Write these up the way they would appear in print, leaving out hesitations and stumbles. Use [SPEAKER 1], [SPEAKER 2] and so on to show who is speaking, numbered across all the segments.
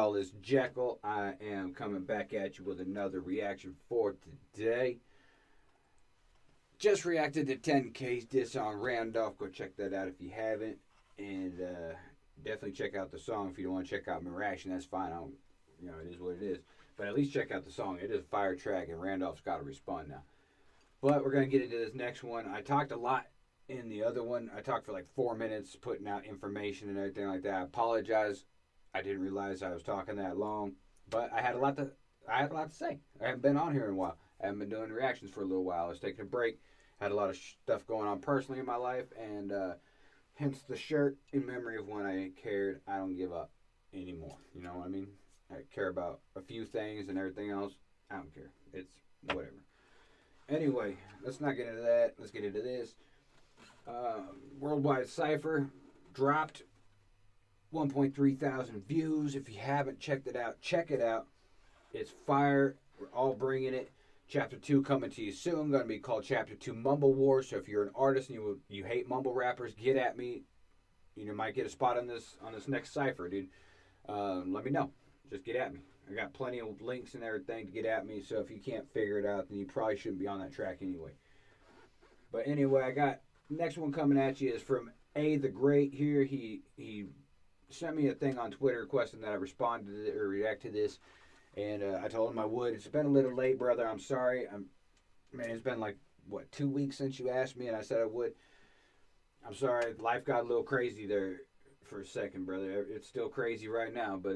[SPEAKER 1] y'all? It's Jekyll. I am coming back at you with another reaction for today. Just reacted to 10K's diss on Randolph. Go check that out if you haven't. And definitely check out the song. If you don't want to check out my reaction, that's fine. It is what it is. But at least check out the song. It is a fire track, and Randolph's got to respond now. But we're going to get into this next one. I talked a lot in the other one. I talked for like 4 minutes, putting out information and everything like that. I apologize. I didn't realize I was talking that long. But I had a lot to say. I haven't been on here in a while. I haven't been doing reactions for a little while. I was taking a break. Had a lot of stuff going on personally in my life, and hence the shirt in memory of when I cared. I don't give up anymore. You know what I mean? I care about a few things, and everything else, I don't care. It's whatever. Anyway, let's not get into that. Let's get into this. Worldwide Cypher dropped 1.3 thousand views. If you haven't checked it out, check it out. It's fire. We're all bringing it. Chapter 2 coming to you soon. Going to be called Chapter 2 Mumble War. So if you're an artist and you hate mumble rappers, get at me. You might get a spot on this next cipher, dude. Let me know. Just get at me. I got plenty of links and everything to get at me. So if you can't figure it out, then you probably shouldn't be on that track anyway. But anyway, I got next one coming at you is from Ayyd the Great here. He sent me a thing on Twitter requesting that I respond to it or react to this. And I told him I would. It's been a little late, brother. I'm sorry. Man, it's been like, 2 weeks since you asked me, and I said I would. I'm sorry. Life got a little crazy there for a second, brother. It's still crazy right now, but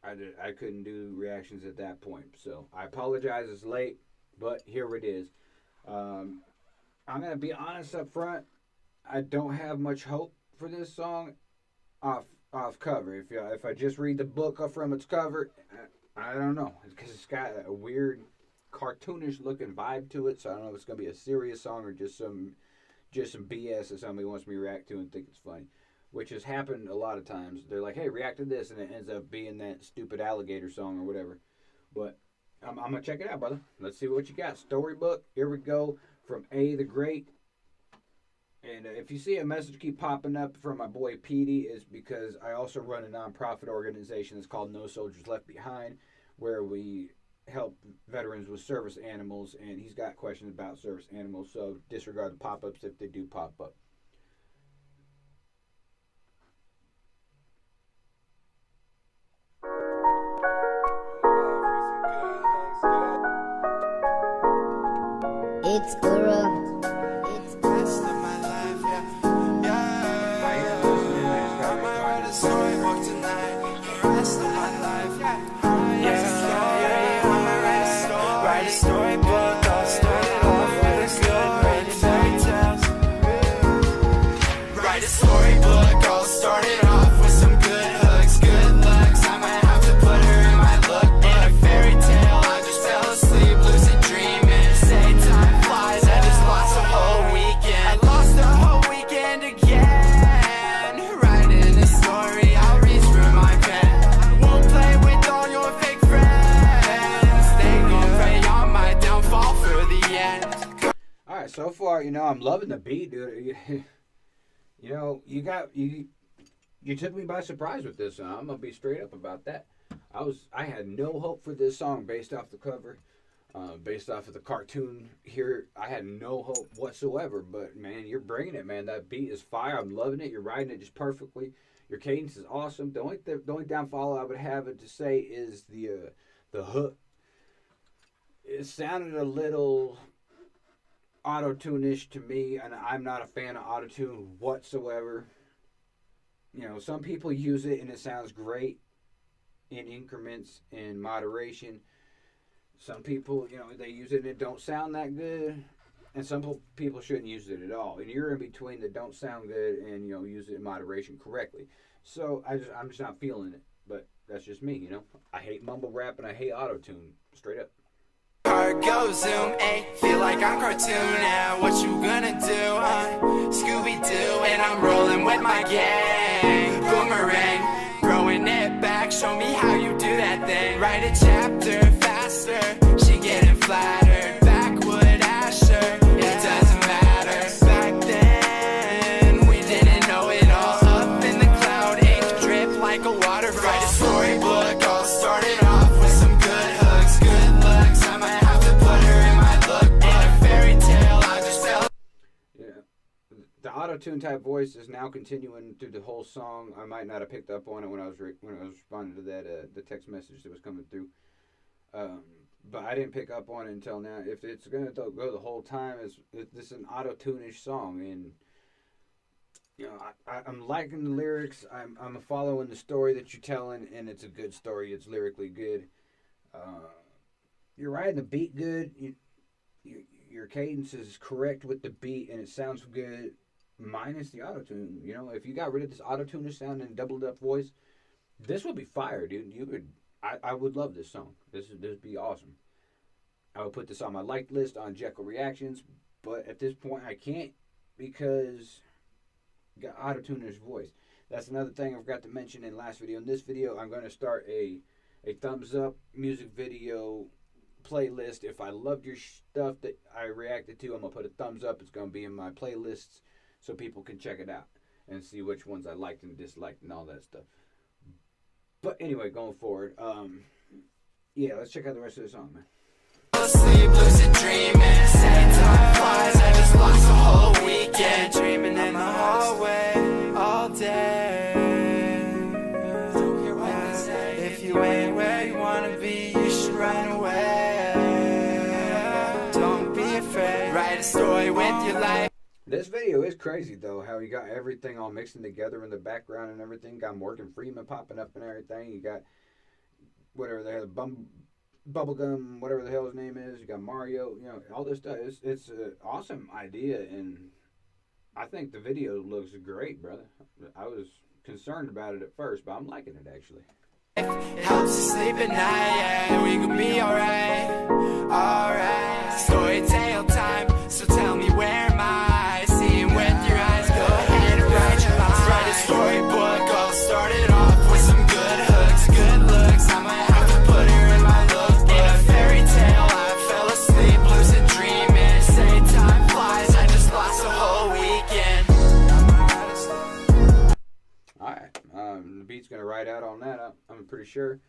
[SPEAKER 1] I couldn't do reactions at that point. So I apologize. It's late, but here it is. I'm going to be honest up front. I don't have much hope for this song off cover. If I just read the book from its cover, I don't know, because it's got a weird cartoonish looking vibe to it. So I don't know if it's gonna be a serious song or just some BS that somebody wants me to react to and think it's funny, which has happened a lot of times. They're like, hey, react to this, and it ends up being that stupid alligator song or whatever. But I'm gonna check it out, brother. Let's see what you got. Storybook, here we go, from Ayyd the Great. And if you see a message keep popping up from my boy Petey, is because I also run a nonprofit organization that's called No Soldiers Left Behind, where we help veterans with service animals, and he's got questions about service animals, so disregard the pop-ups if they do pop up.
[SPEAKER 2] It's Guru.
[SPEAKER 3] Write a storybook, I'll start it off with a good written fairy tales. Write a storybook, I'll start it off with some good hooks, good looks. I might have to put her in my lookbook. In a fairy tale, I just fell asleep, lucid dreaming. Say time flies, I just lost a whole weekend. I lost a whole weekend again. Writing a story, I'll reach for my pen. Won't play with all your fake friends. They gon' pray on my downfall for the end.
[SPEAKER 1] Alright, so far, I'm loving the beat, dude. You took me by surprise with this song. I'm gonna be straight up about that. I had no hope for this song based off the cover, based off of the cartoon here. I had no hope whatsoever. But man, you're bringing it, man. That beat is fire. I'm loving it. You're riding it just perfectly. Your cadence is awesome. The only downfall I would have it to say is the hook. It sounded a little auto-tune-ish to me, and I'm not a fan of auto-tune whatsoever. Some people use it and it sounds great in increments and moderation. Some people, they use it and it don't sound that good, and some people shouldn't use it at all. And you're in between the don't sound good and use it in moderation correctly. So I'm just not feeling it. But that's just me, I hate mumble rap and I hate auto-tune, straight up.
[SPEAKER 3] Go zoom, feel like I'm cartoon now. What you gonna do, Scooby-Doo, and I'm rolling with my gang. Boomerang, throwing it back, show me how you do that thing. Write a chapter faster, she getting flattered. Backwood Asher, it doesn't matter. Back then, we didn't know it all. Up in the cloud, ink drip like a waterfall. Write a story
[SPEAKER 1] auto-tune type voice is now continuing through the whole song. I might not have picked up on it when I was responding to that the text message that was coming through. But I didn't pick up on it until now. If it's gonna go the whole time, this is an auto-tune-ish song, and I'm liking the lyrics. I'm following the story that you're telling, and it's a good story. It's lyrically good. You're riding the beat good. Your cadence is correct with the beat, and it sounds good, minus the auto-tune. If you got rid of this auto-tune sound and doubled up voice, this would be fire, dude. I would love this song. This would be awesome. I would put this on my liked list on Jekyll Reactions, but at this point I can't because I got auto-tune in his voice. That's another thing I forgot to mention in the last video. In this video, I'm going to start a thumbs up music video playlist. If I loved your stuff that I reacted to, I'm going to put a thumbs up. It's going to be in my playlists so people can check it out and see which ones I liked and disliked and all that stuff. But anyway, going forward, let's check out the rest of the song, man.
[SPEAKER 3] Sleep, lucid dreaming. Say time flies, I just lost the whole weekend. Dreaming in the hallway all day. If you ain't where you wanna be, you should run away. Don't be afraid. Write a story with your life.
[SPEAKER 1] This video is crazy, though, how you got everything all mixing together in the background and everything. Got Morgan Freeman popping up and everything. You got whatever the hell, Bubblegum, whatever the hell his name is. You got Mario, all this stuff. It's an awesome idea, and I think the video looks great, brother. I was concerned about it at first, but I'm liking it, actually.
[SPEAKER 3] Helps you sleep at night, yeah, we could be alright, alright. Story tale time, so tell me where am I? Seeing with your eyes, go ahead and write your lines. Write a storybook, I'll start it off with some good hooks, good looks. I might have to put her in my lookbook. In a fairy tale, I fell asleep, lucid dreaming. Say time flies, I just lost a whole weekend.
[SPEAKER 1] Alright, the beat's gonna ride out on that. I'm pretty sure.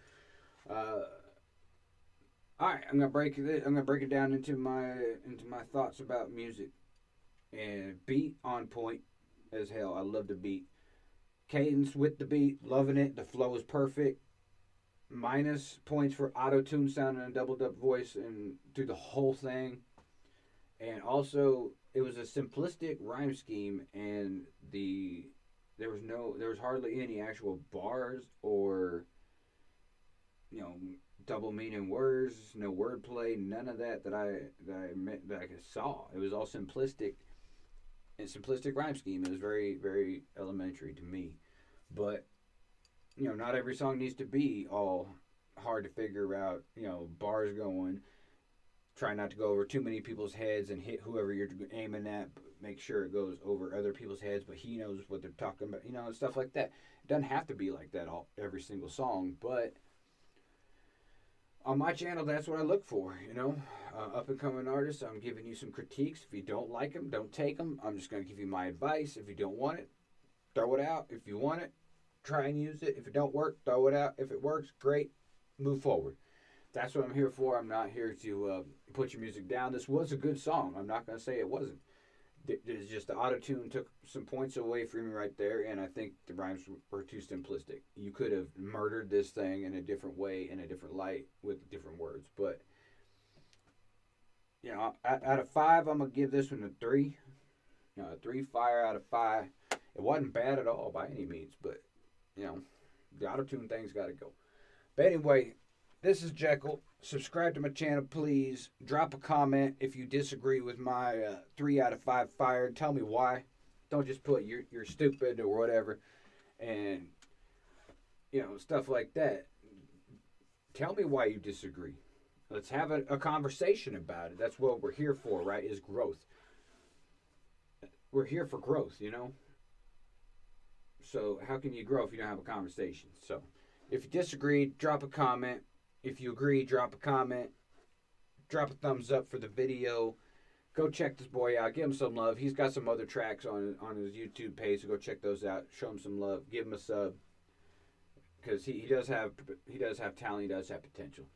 [SPEAKER 1] Alright, I'm gonna break it down into my thoughts about music. And beat on point as hell. I love the beat. Cadence with the beat, loving it. The flow is perfect. Minus points for auto-tune sound and a doubled up voice and through the whole thing. And also, it was a simplistic rhyme scheme, and there was hardly any actual bars or double meaning words, no wordplay, none of that I saw. It was all simplistic. And simplistic rhyme scheme. It was very, very elementary to me. But not every song needs to be all hard to figure out. Bars going. Try not to go over too many people's heads and hit whoever you're aiming at. But make sure it goes over other people's heads, but he knows what they're talking about. And stuff like that. It doesn't have to be like that every single song, but on my channel, that's what I look for, up-and-coming artists. I'm giving you some critiques. If you don't like them, don't take them. I'm just going to give you my advice. If you don't want it, throw it out. If you want it, try and use it. If it don't work, throw it out. If it works, great. Move forward. That's what I'm here for. I'm not here to put your music down. This was a good song. I'm not going to say it wasn't. It's just the auto-tune took some points away from me right there, and I think the rhymes were too simplistic. You could have murdered this thing in a different way, in a different light, with different words. But, out of 5, I'm going to give this one a 3. A 3 fire out of 5. It wasn't bad at all by any means, but, the auto-tune thing's got to go. But anyway, this is Jekyll. Subscribe to my channel, please. Drop a comment if you disagree with my 3 out of 5 fire. Tell me why. Don't just put you're stupid or whatever. And, stuff like that. Tell me why you disagree. Let's have a conversation about it. That's what we're here for, right? Is growth. We're here for growth, So how can you grow if you don't have a conversation? So if you disagree, drop a comment. If you agree, drop a comment. Drop a thumbs up for the video. Go check this boy out. Give him some love. He's got some other tracks on his YouTube page, so go check those out. Show him some love. Give him a sub. Because he does have talent. He does have potential.